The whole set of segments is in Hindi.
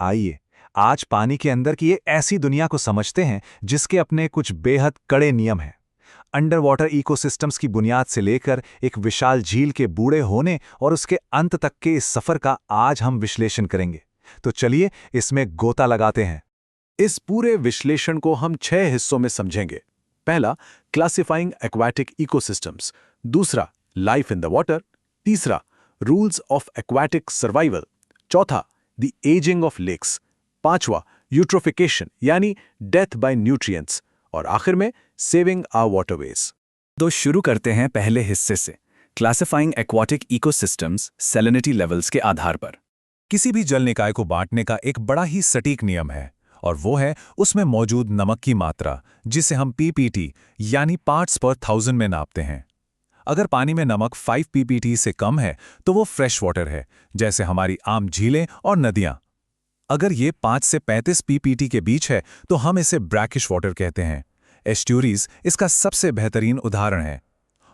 आइए आज पानी के अंदर की ये ऐसी दुनिया को समझते हैं जिसके अपने कुछ बेहद कड़े नियम हैं। अंडर वाटर इकोसिस्टम्स की बुनियाद से लेकर एक विशाल झील के बूढ़े होने और उसके अंत तक के इस सफर का आज हम विश्लेषण करेंगे। तो चलिए इसमें गोता लगाते हैं। इस पूरे विश्लेषण को हम 6 हिस्सों में समझेंगे। पहला, क्लासिफाइंग एक्वाटिक इकोसिस्टम्स। दूसरा, लाइफ इन द वाटर। तीसरा, रूल्स ऑफ एक्वाटिक सर्वाइवल। चौथा, द एजिंग ऑफ लेक्स। पांचवा, यूट्रोफिकेशन यानी डेथ बाय न्यूट्रिएंट्स। और आखिर में सेविंग आवर वाटरवेज। तो शुरू करते हैं पहले हिस्से से, classifying aquatic ecosystems salinity levels के आधार पर। किसी भी जल निकाय को बांटने का एक बड़ा ही सटीक नियम है और वो है उसमें मौजूद नमक की मात्रा, जिसे हम पीपीटी यानी पार्ट्स पर थाउजेंड में नापते हैं। अगर पानी में नमक 5 पीपीटी से कम है तो वो फ्रेश वाटर है, जैसे हमारी आम झीलें और नदियां। अगर ये 5 से 35 पीपीटी के बीच है तो हम इसे ब्रैकिश वाटर कहते हैं। एस्ट्यूरीज इसका सबसे बेहतरीन उदाहरण है।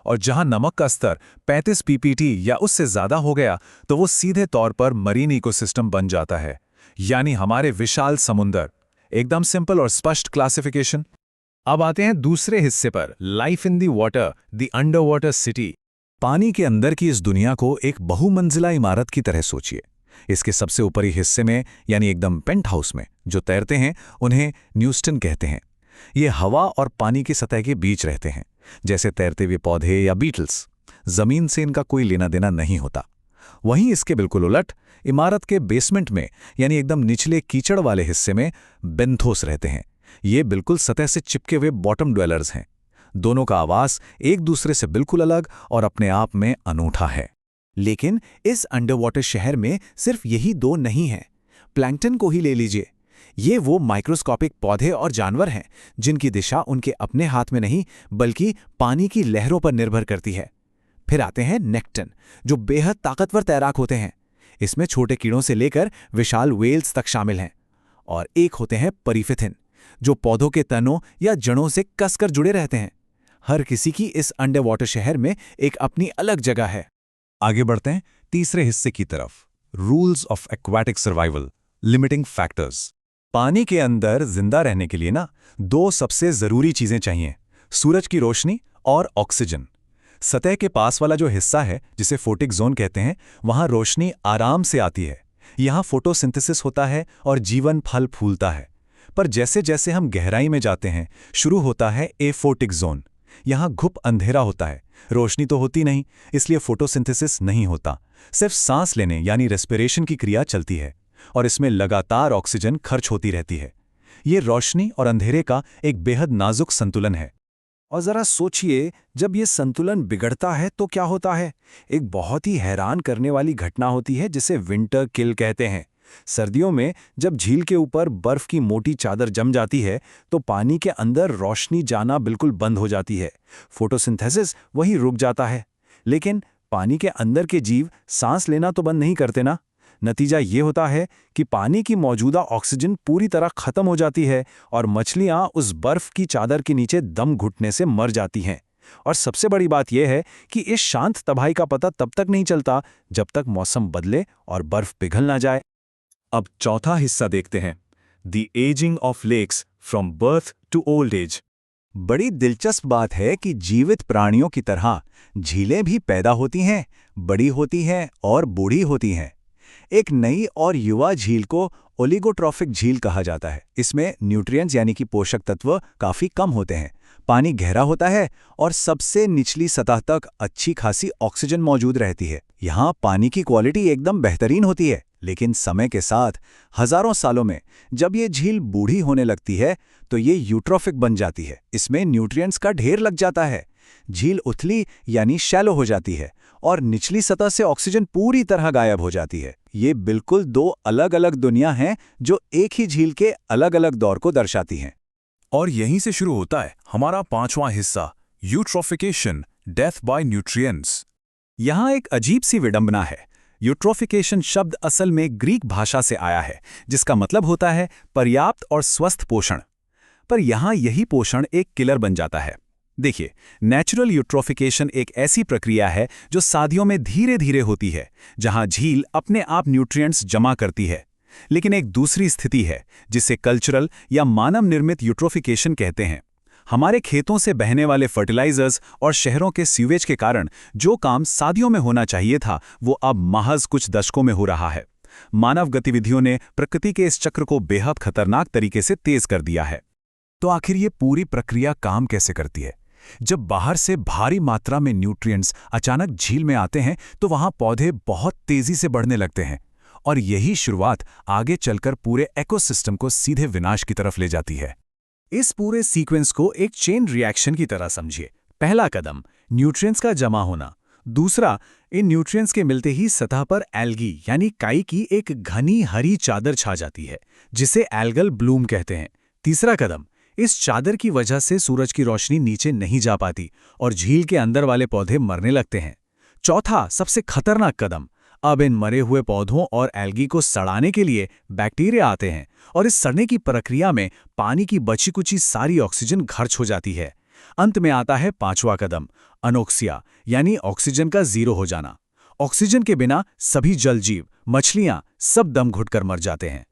और जहां नमक का स्तर 35 पीपीटी या उससे ज्यादा हो गया तो वो सीधे तौर पर मरीन इकोसिस्टम बन जाता है, यानी हमारे विशाल समुंदर। एकदम सिंपल और स्पष्ट क्लासिफिकेशन। अब आते हैं दूसरे हिस्से पर, life in the water, the under water city. पानी के अंदर की इस दुनिया को एक बहुमंजिला इमारत की तरह सोचिए। इसके सबसे ऊपरी हिस्से में यानी एकदम पेंट हाउस में जो तैरते हैं उन्हें न्यूस्टन कहते हैं। ये हवा और पानी की सतह के बीच रहते हैं, जैसे तैरते हुए पौधे या बीटल्स। जमीन से इनका कोई लेना देना नहीं होता। वहीं इसके बिल्कुल उलट इमारत के बेसमेंट में यानी एकदम निचले कीचड़ वाले हिस्से में बेंथोस रहते हैं। ये बिल्कुल सतह से चिपके हुए बॉटम ड्वेलर्स हैं। दोनों का आवास एक दूसरे से बिल्कुल अलग और अपने आप में अनूठा है। लेकिन इस अंडरवाटर शहर में सिर्फ यही दो नहीं हैं। प्लैंकटन को ही ले लीजिए। ये वो माइक्रोस्कोपिक पौधे और जानवर हैं जिनकी दिशा उनके अपने हाथ में नहीं बल्कि पानी की लहरों पर निर्भर करती है। फिर आते हैं नेक्टन, जो बेहद ताकतवर तैराक होते हैं। इसमें छोटे कीड़ों से लेकर विशाल व्हेल्स तक शामिल हैं। और एक होते हैं परिफिथिन, जो पौधों के तनों या जड़ों से कसकर जुड़े रहते हैं। हर किसी की इस अंडरवाटर शहर में एक अपनी अलग जगह है। आगे बढ़ते हैं तीसरे हिस्से की तरफ, rules of aquatic survival, limiting factors. पानी के अंदर जिंदा रहने के लिए ना 2 सबसे जरूरी चीजें चाहिए, सूरज की रोशनी और ऑक्सीजन। सतह के पास वाला जो हिस्सा है जिसे फोटिक जोन कहते हैं, वहां रोशनी आराम से आती है। यहां फोटोसिंथेसिस होता है और जीवन फल फूलता है। पर जैसे जैसे हम गहराई में जाते हैं शुरू होता है एफोटिक जोन। यहां घुप अंधेरा होता है, रोशनी तो होती नहीं, इसलिए फोटोसिंथेसिस नहीं होता। सिर्फ सांस लेने यानी रेस्पिरेशन की क्रिया चलती है और इसमें लगातार ऑक्सीजन खर्च होती रहती है। ये रोशनी और अंधेरे का एक बेहद नाजुक संतुलन है। और जरा सोचिए, जब ये संतुलन बिगड़ता है तो क्या होता है? एक बहुत ही हैरान करने वाली घटना होती है जिसे विंटर किल कहते हैं। सर्दियों में जब झील के ऊपर बर्फ की मोटी चादर जम जाती है तो पानी के अंदर रोशनी जाना बिल्कुल बंद हो जाती है। फोटोसिंथेसिस वहीं रुक जाता है। लेकिन पानी के अंदर के जीव सांस लेना तो बंद नहीं करते ना। नतीजा ये होता है कि पानी की मौजूदा ऑक्सीजन पूरी तरह खत्म हो जाती है और मछलियां उस बर्फ की चादर के नीचे दम घुटने से मर जाती हैं। और सबसे बड़ी बात यह है कि इस शांत तबाही का पता तब तक नहीं चलता जब तक मौसम बदले और बर्फ पिघल ना जाए। अब चौथा हिस्सा देखते हैं, the ageing of lakes from birth to old age. बड़ी दिलचस्प बात है कि जीवित प्राणियों की तरह झीलें भी पैदा होती हैं, बड़ी होती हैं और बूढ़ी होती हैं। एक नई और युवा झील को ओलिगोट्रॉफिक झील कहा जाता है। इसमें न्यूट्रिएंट्स यानी कि पोषक तत्व काफी कम होते हैं, पानी गहरा होता है और सबसे निचली सतह तक अच्छी खासी ऑक्सीजन मौजूद रहती है। यहाँ पानी की क्वालिटी एकदम बेहतरीन होती है। लेकिन समय के साथ हजारों सालों में जब ये झील बूढ़ी होने लगती है तो ये यूट्रोफिक बन जाती है। इसमें न्यूट्रिएंट्स का ढेर लग जाता है। झील उथली यानी शैलो हो जाती है और निचली सतह से ऑक्सीजन पूरी तरह गायब हो जाती है। ये बिल्कुल 2 अलग अलग दुनिया हैं जो एक ही झील के अलग अलग दौर को दर्शाती हैं। और यहीं से शुरू होता है हमारा 5वां हिस्सा, यूट्रोफिकेशन, डेथ बाय न्यूट्रिएंट्स। यहाँ एक अजीब सी विडंबना है। यूट्रोफिकेशन शब्द असल में ग्रीक भाषा से आया है, जिसका मतलब होता है पर्याप्त और स्वस्थ पोषण। पर यहाँ यही पोषण एक किलर बन जाता है। देखिए, नेचुरल यूट्रोफिकेशन एक ऐसी प्रक्रिया है जो शादियों में धीरे धीरे होती है, जहां झील अपने आप न्यूट्रिएंट्स जमा करती है। लेकिन एक दूसरी स्थिति है जिसे कल्चरल या मानव निर्मित यूट्रोफिकेशन कहते हैं। हमारे खेतों से बहने वाले फर्टिलाइजर्स और शहरों के सीवेज के कारण जो काम सदियों में होना चाहिए था वो अब महज कुछ दशकों में हो रहा है। मानव गतिविधियों ने प्रकृति के इस चक्र को बेहद खतरनाक तरीके से तेज कर दिया है। तो आखिर ये पूरी प्रक्रिया काम कैसे करती है? जब बाहर से भारी मात्रा में न्यूट्रिएंट्स अचानक झील में आते हैं तो वहां पौधे बहुत तेजी से बढ़ने लगते हैं और यही शुरुआत आगे चलकर पूरे इकोसिस्टम को सीधे विनाश की तरफ ले जाती है। इस पूरे सीक्वेंस को एक चेन रिएक्शन की तरह समझिए। पहला कदम न्यूट्रिएंट्स का जमा होना। दूसरा, इन न्यूट्रिएंट्स के मिलते ही सतह पर एल्गी यानी काई की एक घनी हरी चादर छा जाती है जिसे एल्गल ब्लूम कहते हैं। तीसरा कदम, इस चादर की वजह से सूरज की रोशनी नीचे नहीं जा पाती और झील के अंदर वाले पौधे मरने लगते हैं। चौथा, सबसे खतरनाक कदम, अब इन मरे हुए पौधों और एल्गी को सड़ाने के लिए बैक्टीरिया आते हैं और इस सड़ने की प्रक्रिया में पानी की बची कुची सारी ऑक्सीजन खर्च हो जाती है। अंत में आता है पांचवा कदम, अनोक्सिया यानी ऑक्सीजन का जीरो हो जाना। ऑक्सीजन के बिना सभी जल जीव, मछलियां सब दम घुटकर मर जाते हैं।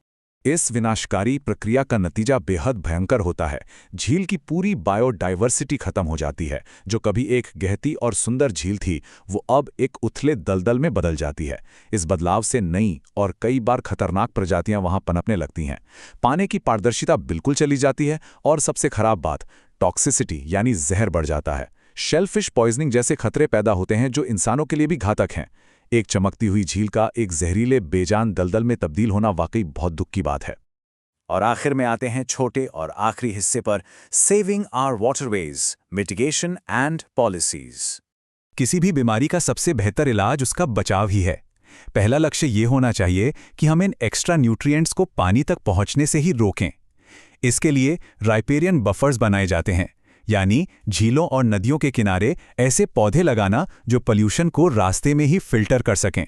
इस विनाशकारी प्रक्रिया का नतीजा बेहद भयंकर होता है। झील की पूरी बायोडाइवर्सिटी खत्म हो जाती है। जो कभी एक गहती और सुंदर झील थी वो अब एक उथले दलदल में बदल जाती है। इस बदलाव से नई और कई बार खतरनाक प्रजातियां वहां पनपने लगती हैं। पानी की पारदर्शिता बिल्कुल चली जाती है और सबसे खराब बात, टॉक्सिसिटी यानी जहर बढ़ जाता है। शेलफिश पॉइजनिंग जैसे खतरे पैदा होते हैं जो इंसानों के लिए भी घातक हैं। एक चमकती हुई झील का एक जहरीले बेजान दलदल में तब्दील होना वाकई बहुत दुख की बात है। और आखिर में आते हैं छोटे और आखिरी हिस्से पर, saving our waterways, mitigation and policies. किसी भी बीमारी का सबसे बेहतर इलाज उसका बचाव ही है। पहला लक्ष्य ये होना चाहिए कि हम इन एक्स्ट्रा न्यूट्रिएंट्स को पानी तक पहुंचने से ही रोकें। इसके लिए राइपेरियन बफर्स बनाए जाते हैं, यानी झीलों और नदियों के किनारे ऐसे पौधे लगाना जो पॉल्यूशन को रास्ते में ही फिल्टर कर सकें।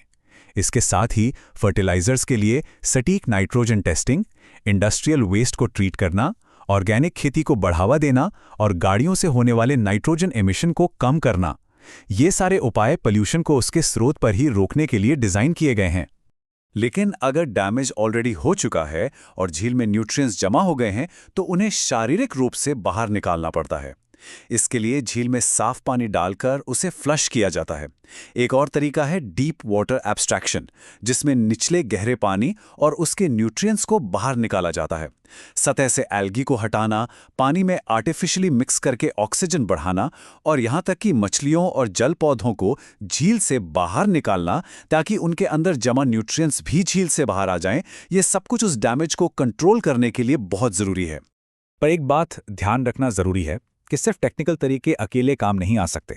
इसके साथ ही फर्टिलाइजर्स के लिए सटीक नाइट्रोजन टेस्टिंग, इंडस्ट्रियल वेस्ट को ट्रीट करना, ऑर्गेनिक खेती को बढ़ावा देना और गाड़ियों से होने वाले नाइट्रोजन एमिशन को कम करना, ये सारे उपाय पॉल्यूशन को उसके स्रोत पर ही रोकने के लिए डिज़ाइन किए गए हैं। लेकिन अगर डैमेज ऑलरेडी हो चुका है और झील में न्यूट्रिएंट्स जमा हो गए हैं तो उन्हें शारीरिक रूप से बाहर निकालना पड़ता है। इसके लिए झील में साफ पानी डालकर उसे फ्लश किया जाता है। एक और तरीका है डीप वाटर एब्स्ट्रैक्शन, जिसमें निचले गहरे पानी और उसके न्यूट्रिएंट्स को बाहर निकाला जाता है। सतह से एल्गी को हटाना, पानी में आर्टिफिशियली मिक्स करके ऑक्सीजन बढ़ाना और यहाँ तक कि मछलियों और जल पौधों को झील से बाहर निकालना ताकि उनके अंदर जमा न्यूट्रिएंट्स भी झील से बाहर आ जाएं, ये सब कुछ उस डैमेज को कंट्रोल करने के लिए बहुत ज़रूरी है। पर एक बात ध्यान रखना ज़रूरी है कि सिर्फ टेक्निकल तरीके अकेले काम नहीं आ सकते।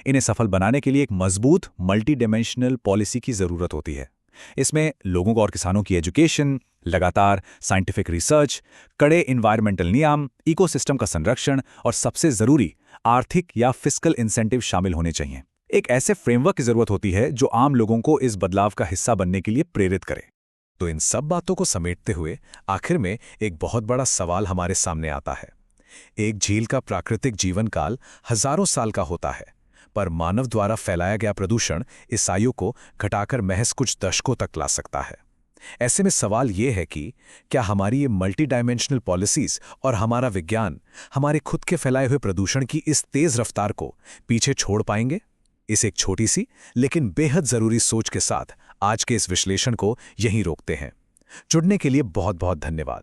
इन्हें सफल बनाने के लिए एक मजबूत मल्टी डायमेंशनल पॉलिसी की ज़रूरत होती है। इसमें लोगों और किसानों की एजुकेशन, लगातार साइंटिफिक रिसर्च, कड़े इन्वायरमेंटल नियम, इकोसिस्टम का संरक्षण और सबसे ज़रूरी आर्थिक या फिस्कल इंसेंटिव शामिल होने चाहिए। एक ऐसे फ्रेमवर्क की ज़रूरत होती है जो आम लोगों को इस बदलाव का हिस्सा बनने के लिए प्रेरित करे। तो इन सब बातों को समेटते हुए आखिर में एक बहुत बड़ा सवाल हमारे सामने आता है। एक झील का प्राकृतिक जीवन काल हजारों साल का होता है, पर मानव द्वारा फैलाया गया प्रदूषण इस आयु को घटाकर महज कुछ दशकों तक ला सकता है। ऐसे में सवाल ये है कि क्या हमारी ये मल्टी डायमेंशनल पॉलिसीज और हमारा विज्ञान हमारे खुद के फैलाए हुए प्रदूषण की इस तेज रफ्तार को पीछे छोड़ पाएंगे? इस एक छोटी सी लेकिन बेहद जरूरी सोच के साथ आज के इस विश्लेषण को यहीं रोकते हैं। जुड़ने के लिए बहुत बहुत धन्यवाद।